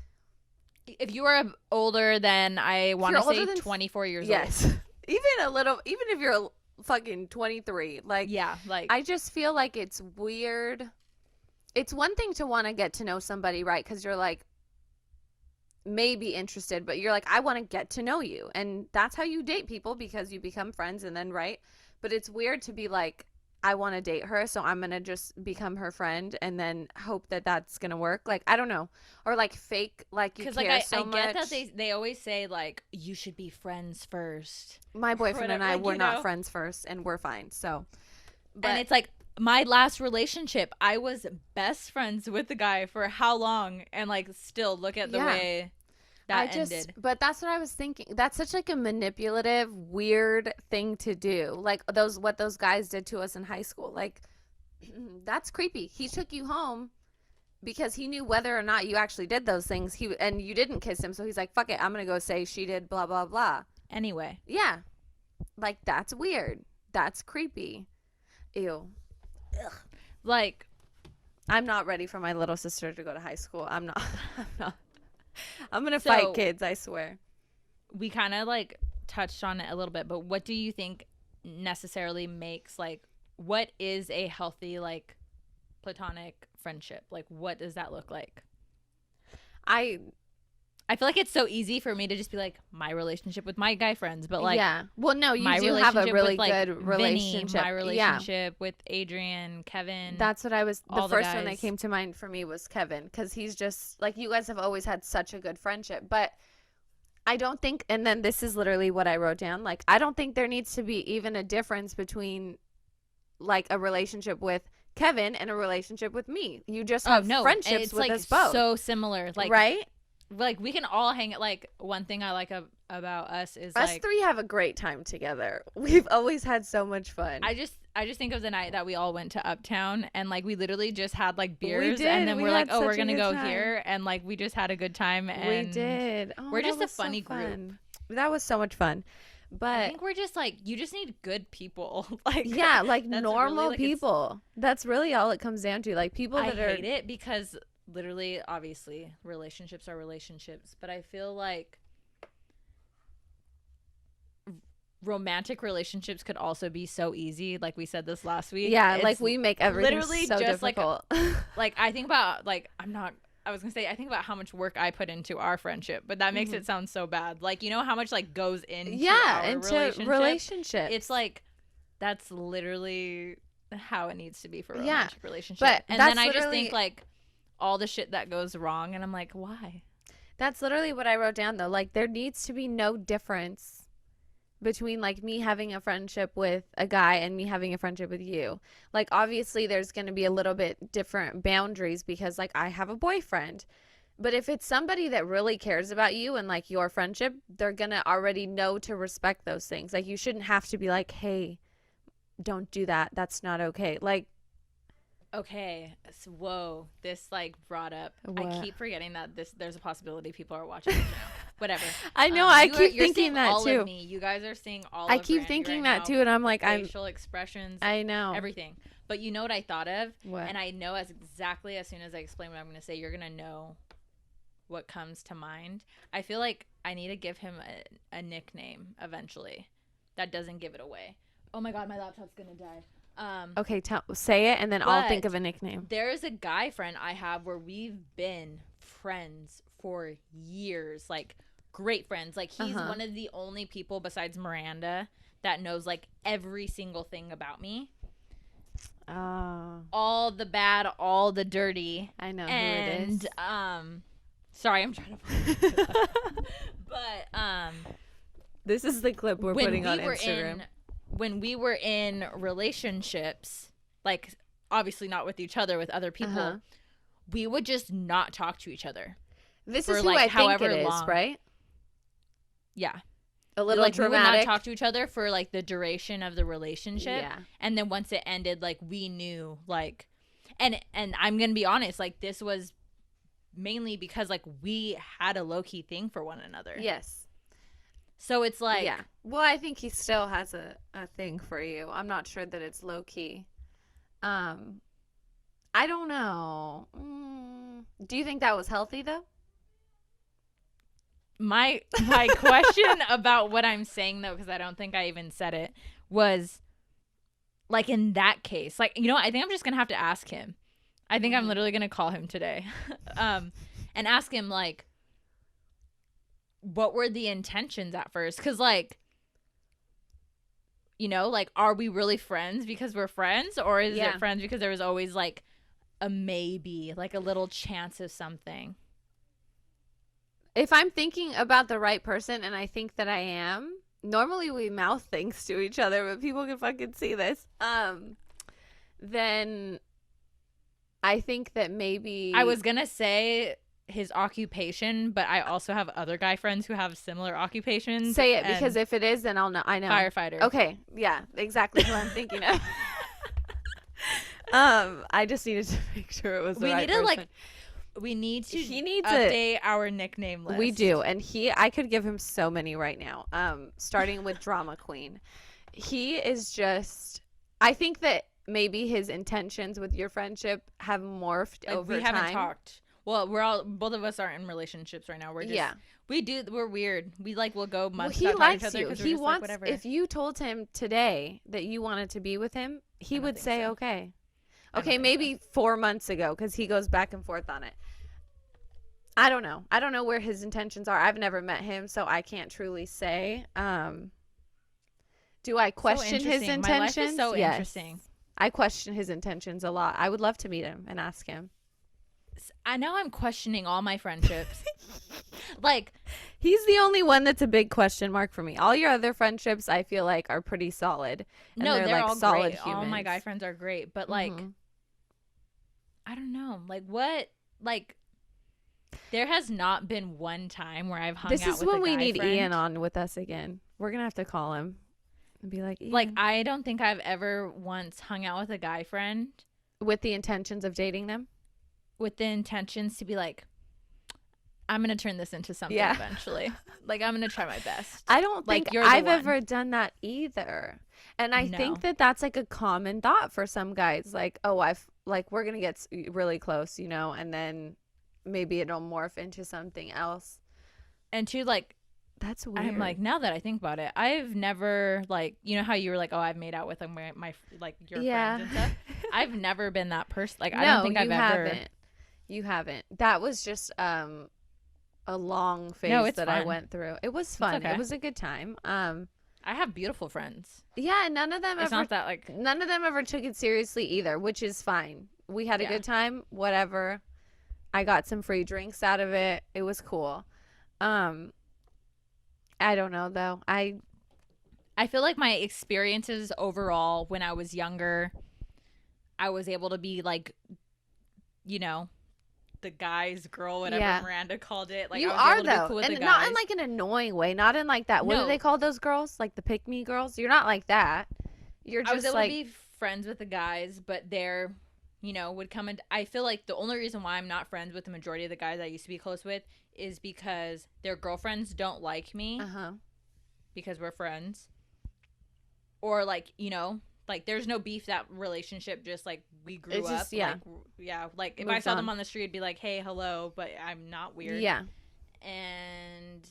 If you are older than, I want to say 24 years old. Yes, even if you're fucking 23, like. Yeah, like. I just feel like it's weird. It's one thing to want to get to know somebody, right? Because you're like maybe interested, but you're like, I want to get to know you. And that's how you date people because you become friends and then, right? But it's weird to be like, I want to date her, so I'm going to just become her friend and then hope that that's going to work. Like, I don't know. Or like fake, like you care so much. I get that they always say like, you should be friends first. My boyfriend and I were not friends first and we're fine. So, and it's like, my last relationship, I was best friends with the guy for how long, and like still look at the way that ended. But that's what I was thinking. That's such like a manipulative, weird thing to do. Like what those guys did to us in high school. Like that's creepy. He took you home because he knew whether or not you actually did those things. And you didn't kiss him, so he's like, "Fuck it, I'm gonna go say she did blah blah blah." Anyway, yeah, like that's weird. That's creepy. Ew. Ugh. Like, I'm not ready for my little sister to go to high school. I'm not. I'm gonna fight kids, I swear. We kind of like touched on it a little bit, but what do you think necessarily makes, like, what is a healthy, like, platonic friendship? Like, what does that look like? I feel like it's so easy for me to just be like, my relationship with my guy friends, but like, yeah. Well, no, you do have a really good relationship. Vinny, my relationship with Adrian, Kevin. That's what I was. The first one that came to mind for me was Kevin, because he's just like, you guys have always had such a good friendship. But I don't think, and then this is literally what I wrote down. Like, I don't think there needs to be even a difference between like a relationship with Kevin and a relationship with me. You just have friendships it's with like us both. So similar, like, right? Like, we can all hang it. Like, one thing I like about us is us like, three have a great time together. We've always had so much fun. I just think of the night that we all went to Uptown and like we literally just had like beers and then we're like, oh, we're gonna go here, and like we just had a good time. And we did. Oh, we're just a funny group. That was so much fun. But I think we're just like, you just need good people. Like, yeah, like normal really, like, people. That's really all it comes down to. Like people that I hate it because literally, obviously, relationships are relationships, but I feel like romantic relationships could also be so easy, like we said this last week. Yeah, like we make everything literally so just difficult. Like I think about, like, I'm not I was gonna say, I think about how much work I put into our friendship, but that makes it sound so bad. Like, you know how much like goes into our relationship? It's like, that's literally how it needs to be for a romantic relationship. But and then I just think like all the shit that goes wrong, and I'm like, why? That's literally what I wrote down though. Like, there needs to be no difference between like me having a friendship with a guy and me having a friendship with you. Like, obviously there's going to be a little bit different boundaries because like I have a boyfriend. But if it's somebody that really cares about you and like your friendship, they're going to already know to respect those things. Like, you shouldn't have to be like, hey, don't do that. That's not okay. Like, okay, so, whoa, this like brought up. What? I keep forgetting that there's a possibility people are watching this now. Whatever. I know. You're thinking that all too. Of me. You guys are seeing all. I of keep Randie thinking right that now, too, and I'm like, facial expressions. I know everything. But you know what I thought of? What? And I know as soon as I explain what I'm going to say, you're going to know what comes to mind. I feel like I need to give him a nickname eventually that doesn't give it away. Oh my God, my laptop's going to die. Okay, say it, and then I'll think of a nickname. There is a guy friend I have where we've been friends for years, like great friends. Like, he's one of the only people besides Miranda that knows like every single thing about me. All the bad, all the dirty. I know who it is. Sorry, I'm trying to but this is the clip we're putting on Instagram. When we were in relationships, like obviously not with each other, with other people, we would just not talk to each other. This is who I think it is, right? Yeah. A little like, dramatic. We would not talk to each other for like the duration of the relationship. Yeah. And then once it ended, like we knew, like, and I'm gonna be honest, like this was mainly because like we had a low-key thing for one another. Yes. So it's like, yeah. Well, I think he still has a thing for you. I'm not sure that it's low-key. I don't know. Do you think that was healthy though? My question about what I'm saying though, because I don't think I even said it, was like in that case, like, you know, I think I'm just gonna have to ask him. I think I'm literally gonna call him today, and ask him like, what were the intentions at first? Because like, you know, like, are we really friends because we're friends, or is it friends because there was always like a maybe, like a little chance of something? If I'm thinking about the right person, and I think that I am, normally we mouth things to each other, but people can fucking see this. Then I think that maybe I was gonna say his occupation, but I also have other guy friends who have similar occupations. Say it, because if it is, then I'll know. I know. Firefighter. Okay, yeah, exactly who I'm thinking of. I just needed to make sure it was the right person. We need to he needs update our nickname list. We do, and I could give him so many right now. Starting with Drama Queen. He is just, I think that maybe his intentions with your friendship have morphed over time. We haven't talked. Well, both of us aren't in relationships right now. We're just, we're weird. We like, we'll go months without talking to each other because we're just like, whatever. If you told him today that you wanted to be with him, he would say, okay. Okay, maybe 4 months ago, because he goes back and forth on it. I don't know. I don't know where his intentions are. I've never met him, so I can't truly say. Do I question his intentions? My life is so interesting. I question his intentions a lot. I would love to meet him and ask him. I know I'm questioning all my friendships. Like, he's the only one that's a big question mark for me. All your other friendships, I feel like, are pretty solid. And no, they're like all solid great. humans. All my guy friends are great, but like, I don't know. Like, what? Like, there has not been one time where I've hung out with a guy friend. This is when we need Ian on with us again. We're gonna have to call him and be like, Ian. Like, I don't think I've ever once hung out with a guy friend with the intentions of dating them. With the intentions to be like, I'm gonna turn this into something eventually. Like, I'm gonna try my best. I don't think I've ever done that either. And I think that that's like a common thought for some guys. Like, oh, we're gonna get really close, you know, and then maybe it'll morph into something else. And two, like, that's weird. I'm like, now that I think about it, I've never, like, you know how you were like, oh, I've made out with my like your friends and stuff. I've never been that person. Like, I don't think I've ever. You haven't. That was just a long phase No, it's that fun. I went through. It was fun. okay. It was a good time. I have beautiful friends. Yeah, none of them It's ever not that like none of them ever took it seriously either, which is fine. We had a good time, whatever. I got some free drinks out of it. It was cool. I don't know though. I feel like my experiences overall when I was younger, I was able to be like, you know, the guy's girl, whatever Miranda called it. Like you I was are able to though, be cool with and the guys. not in like an annoying way, not in like that. What do they call those girls? Like the pick me girls? You're not like that. You're just I was able like to be friends with the guys, but they're, you know, would come and I feel like the only reason why I'm not friends with the majority of the guys I used to be close with is because their girlfriends don't like me because we're friends. Or like, you know, like there's no beef. That relationship just like we grew it's up. Just, yeah. Like if I saw them on the street, I'd be like, hey, hello, but I'm not weird. Yeah. And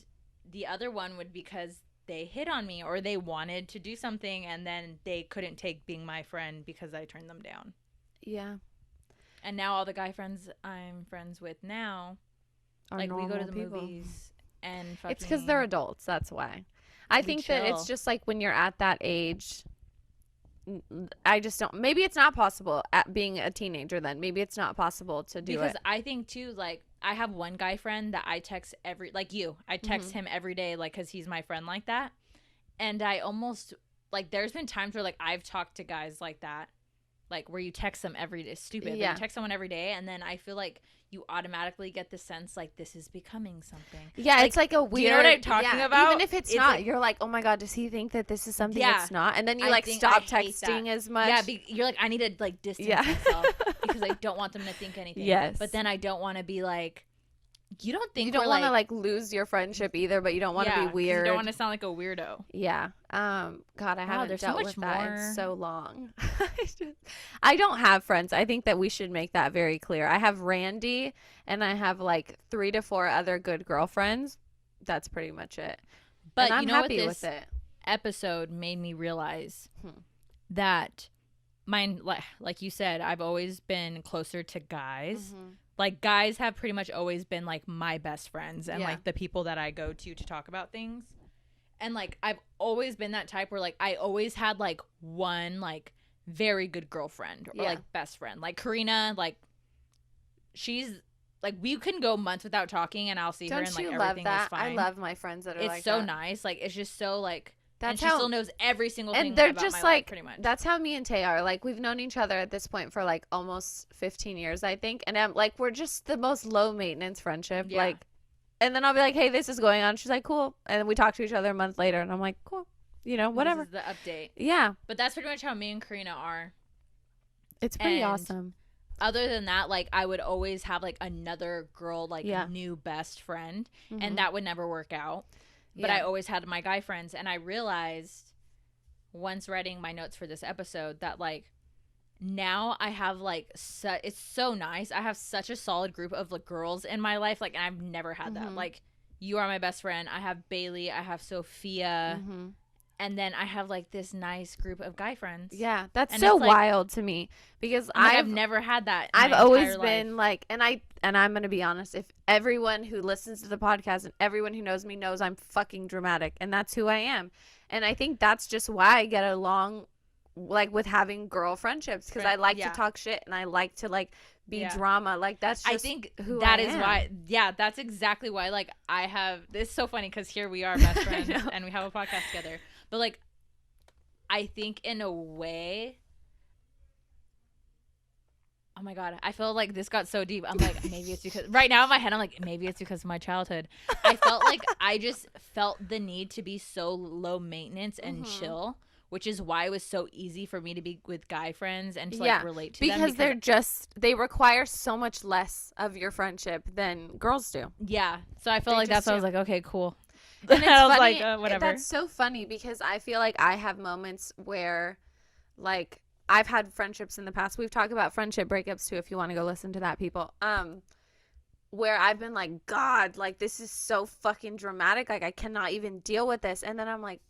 the other one would because they hit on me or they wanted to do something and then they couldn't take being my friend because I turned them down. Yeah. And now all the guy friends I'm friends with now, are like we go to the people. movies and fucking, it's because they're adults. That's why. I think that it's just like when you're at that age, I just don't. Maybe it's not possible at being a teenager then. Maybe it's not possible to do because it. I think too, like I have one guy friend that I text like you. I text him every day, like because he's my friend like that. And I almost like there's been times where like I've talked to guys like that, like where you text them every day. Stupid. Yeah. But you text someone every day, and then I feel like you automatically get the sense like this is becoming something. Yeah, like, it's like a weird. Do you know what I'm talking about? Even if it's not, like, you're like, oh my god, does he think that this is something it's not? And then you like stop texting as much. Yeah, you're like, I need to like distance myself because I don't want them to think anything. Yes, but then I don't want to be like. You don't think you don't want to like lose your friendship either, but you don't want to be weird. You don't want to sound like a weirdo. Yeah. God, I haven't dealt with more. that in so long. I don't have friends. I think that we should make that very clear. I have Randie and I have like 3 to 4 other good girlfriends. That's pretty much it. But and I'm you know happy what with it. Episode made me realize that mine, like you said, I've always been closer to guys. Like guys have pretty much always been like my best friends and like the people that I go to talk about things. And like I've always been that type where like I always had like one like very good girlfriend or like best friend. Like Karina, like she's like we can go months without talking and I'll see her and like everything is fine. I love my friends that are like that. It's so nice. Like it's just so like that's and she still knows every single thing and they're about just my like life, pretty much. That's how me and Tay are. Like we've known each other at this point for like almost 15 years, I think. And I'm like we're just the most low maintenance friendship. Yeah. Like, and then I'll be like, hey, this is going on. She's like, cool. And then we talk to each other a month later, and I'm like, cool. You know, whatever. This is the update. Yeah. But that's pretty much how me and Karina are. It's pretty awesome. Other than that, like I would always have like another girl, like new best friend, and that would never work out. But I always had my guy friends, and I realized once writing my notes for this episode that like now I have like it's so nice. I have such a solid group of like girls in my life, like and I've never had that. Like you are my best friend. I have Bailey. I have Sophia. And then I have like this nice group of guy friends. Yeah, that's so wild to me because I've never had that. I've always been like, and I'm gonna be honest. If everyone who listens to the podcast and everyone who knows me knows I'm fucking dramatic, and that's who I am. And I think that's just why I get along like with having girl friendships because I like to talk shit and I like to like be drama. Like that's just I think who that I is am. why. Yeah, that's exactly why. Like I have. It's so funny because here we are best friends and we have a podcast together. But like, I think in a way. Oh my god, I feel like this got so deep. I'm like, maybe it's because right now in my head I'm like, maybe it's because of my childhood. I felt like I just felt the need to be so low maintenance and chill, which is why it was so easy for me to be with guy friends and to like relate to them. Because they require so much less of your friendship than girls do. Yeah. So I felt like that's why I was like, okay, cool. And it's I was funny, like, whatever. That's so funny because I feel like I have moments where like I've had friendships in the past. We've talked about friendship breakups too, if you want to go listen to that, people. Where I've been like, God, like this is so fucking dramatic. Like I cannot even deal with this. And then I'm like,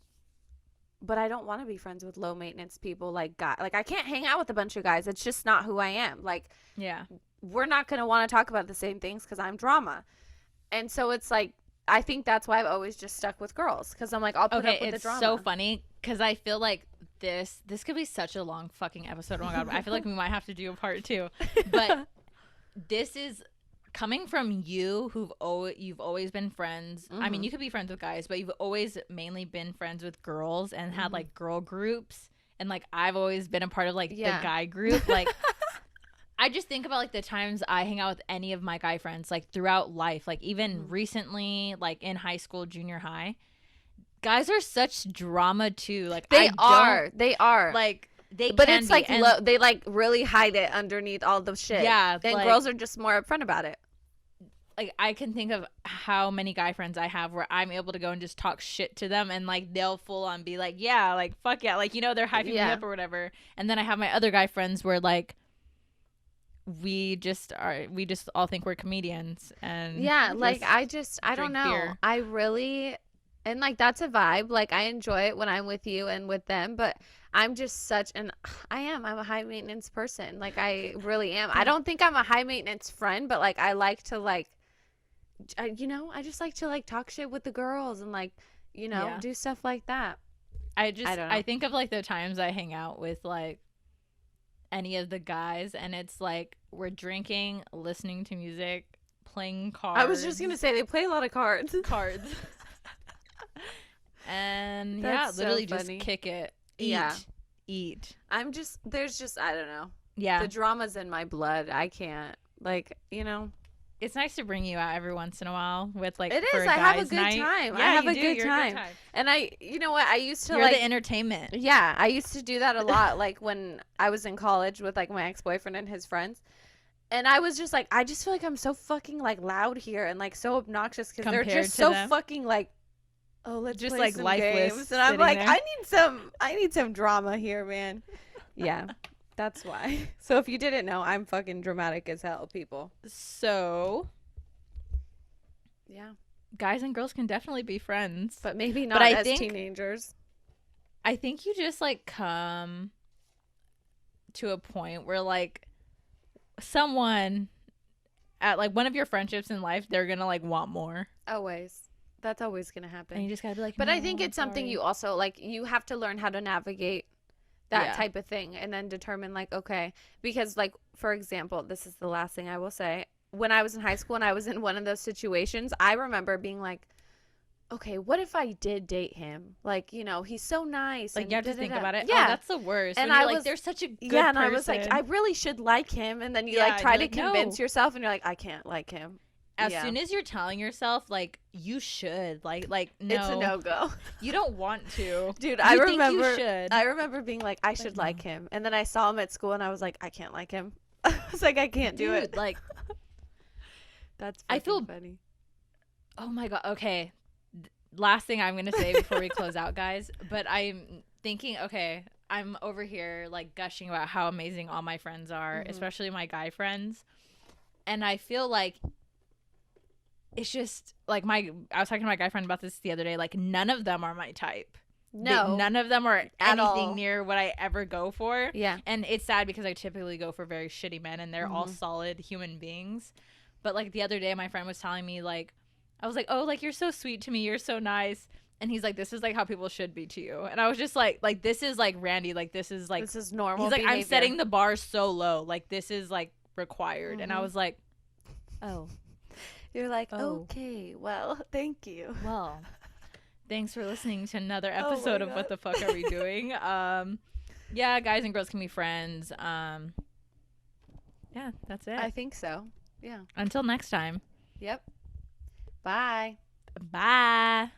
but I don't want to be friends with low maintenance people like I can't hang out with a bunch of guys. It's just not who I am. Like, yeah. we're not going to want to talk about the same things because I'm drama. And so it's like, I think that's why I've always just stuck with girls, because I'm like, I'll put up with the drama. It's so funny because I feel like this could be such a long fucking episode. Oh my God. I feel like we might have to do a part 2. But this is coming from you, you've always been friends. I mean, you could be friends with guys, but you've always mainly been friends with girls and had like girl groups. And like I've always been a part of like the guy group. Like I just think about like the times I hang out with any of my guy friends, like throughout life, like even recently, like in high school, junior high. Guys are such drama too. Like they are like they but can it's be. like And they like really hide it underneath all the shit. Yeah, and like, girls are just more upfront about it. like I can think of how many guy friends I have where I'm able to go and just talk shit to them, and like they'll full on be like, yeah, like fuck yeah, like, you know, they're hyping me up or whatever. And then I have my other guy friends where like we just all think we're comedians. And like I don't know beer. I really, and like that's a vibe. Like I enjoy it when I'm with you and with them, but I'm just such an I'm a high maintenance person. Like I really am. I don't think I'm a high maintenance friend, but like I like to like I just like to like talk shit with the girls and like, do stuff like that. I don't know. I think of like the times I hang out with like any of the guys, and it's like we're drinking, listening to music, playing cards. I was just gonna say they play a lot of cards. And That's literally so just funny. kick it. Eat. There's just I don't know. Yeah. The drama's in my blood. I can't like, It's nice to bring you out every once in a while with like It for is. a I have a guys' good night. time. Yeah, I have you a do. good You're time. A good time. And you know what? I used to You're like the entertainment. Yeah, I used to do that a lot, like when I was in college with like my ex-boyfriend and his friends. And I was just like, I just feel like I'm so fucking like loud here and like so obnoxious because they're Compared just to so them? fucking like, oh, let's Just, play like, some lifeless games. And I'm sitting like, there. I need some drama here, man. Yeah, that's why. So if you didn't know, I'm fucking dramatic as hell, people. So Yeah, guys and girls can definitely be friends. but maybe not I as think- teenagers. I think you just like come to a point where like someone at like one of your friendships in life, they're gonna like want more, Always. That's always gonna happen. and you just gotta be like, But no, I think I'm it's something sorry. you also like, you have to learn how to navigate that Yeah. type of thing and then determine like, okay, because like, for example, this is the last thing I will say. When I was in high school and I was in one of those situations, I remember being like, okay, what if I did date him? Like, he's so nice. Like and you have to think about it. Yeah. Oh, that's the worst. And When you're I like, was- they're such a good yeah, and person. I was like, I really should like him. And then you Yeah, like try you're to like, convince no. yourself and you're like, I can't like him. as yeah. soon as you're telling yourself like you should like no, It's a no-go. you don't want to. Dude, You I think remember you should. I remember being like, I should no. like him. And then I saw him at school and I was like, I can't like him. I was like, I can't do Dude, it. like That's I feel- funny. oh my God. Okay. Last thing I'm going to say before we close out, guys. But I'm thinking, okay, I'm over here like gushing about how amazing all my friends are, especially my guy friends. And I feel like it's just like I was talking to my guy friend about this the other day. Like none of them are my type. No. None of them are At anything all. near what I ever go for. Yeah. And it's sad because I typically go for very shitty men and they're all solid human beings. But like the other day, my friend was telling me like, I was like, oh, like you're so sweet to me. You're so nice. And he's like, this is like how people should be to you. And I was just like this is like Randie. Like this is like, This is normal. he's like, behavior. I'm setting the bar so low. Like this is like required. And I was like, oh, You're like, Oh. okay, well, thank you. well, thanks for listening to another Oh my episode of God. What the Fuck Are We Doing? Yeah, guys and girls can be friends. Yeah, that's it. I think so. Yeah. Until next time. Yep. Bye. Bye.